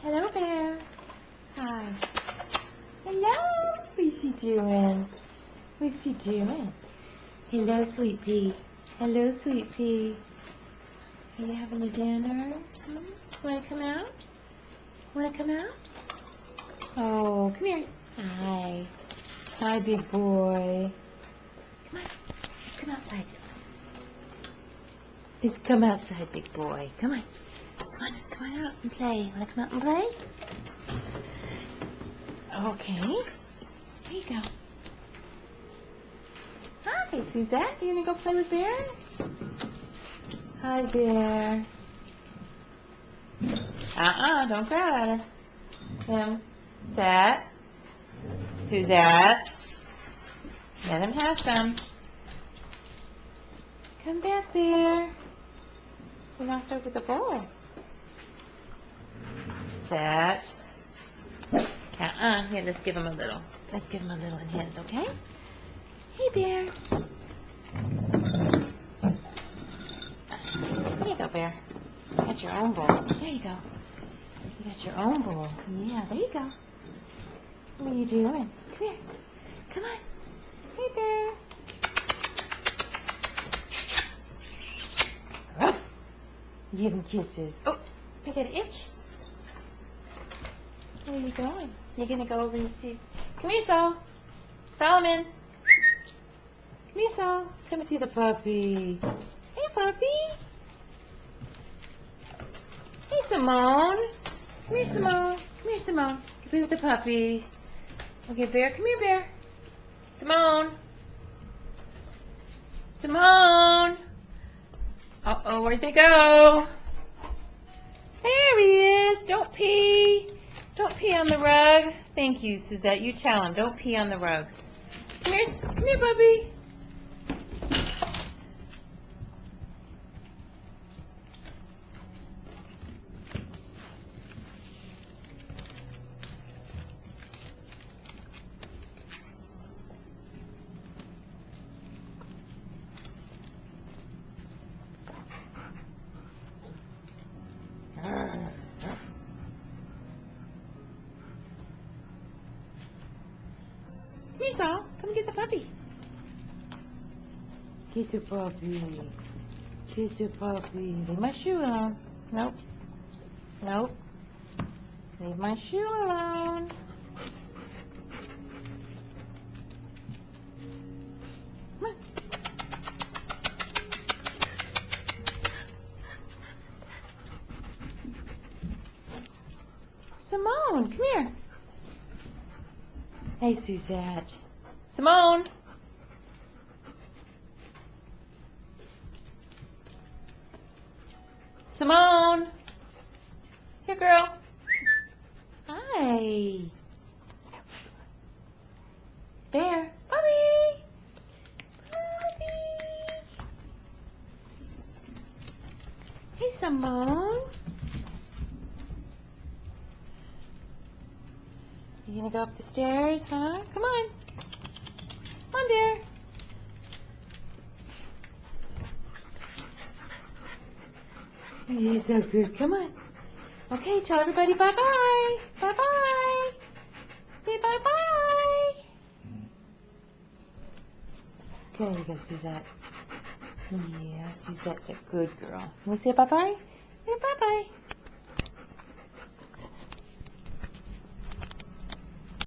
Hello, Bear. Hi. Hello. What's he doing? What's he doing? Hello, Sweet Pea. Hello, Sweet Pea. Are you having a dinner? Want to come out? Want to come out? Oh, come here. Hi. Hi, big boy. Come on. Let's come outside. Let's come outside, big boy. Come on. Come on out and play. Want to come out and play? Okay. There you go. Hi, Suzette. You gonna go play with Bear? Hi, Bear. Don't grab at her. Him. Suzette. Suzette. Let him have some. Come back, Bear. You knocked over the bowl. Suzette. Here, let's give him a little. Let's give him a little in his, okay? Hey, Bear. There you go, Bear. You got your own bowl. There you go. You got your own bowl. Yeah, there you go. What are you doing? Come here. Come on. Hey, Bear. Ruff. Give him kisses. Oh, I got an itch. Where are you going? You're going to go over and see. Come here, Sol. Solomon. Come here, Sol. Come see the puppy. Hey, puppy. Hey, Simone. Come here, Simone. Come here, Simone. Play with the puppy. Okay, Bear. Come here, Bear. Simone. Simone. Uh-oh, where'd they go? There he is. Don't pee. Don't pee on the rug. Thank you, Suzette. You tell him. Don't pee on the rug. Come here, puppy. Come here, Saul. Come get the puppy. Get the puppy. Get the puppy. Leave my shoe alone. Nope. Nope. Leave my shoe alone. Come on. Simone, come here. Hey, Suzette. Simone. Simone. Here, girl. Hi. Bear. Puppy. Puppy. Hey, Simone. You gonna go up the stairs, huh? Come on. Come on, Bear. You're so good. Come on. Okay, tell everybody bye-bye. Bye-bye. Say bye-bye. There you go, Suzette. Yeah, Suzette's a good girl. Wanna say bye-bye? Say bye-bye.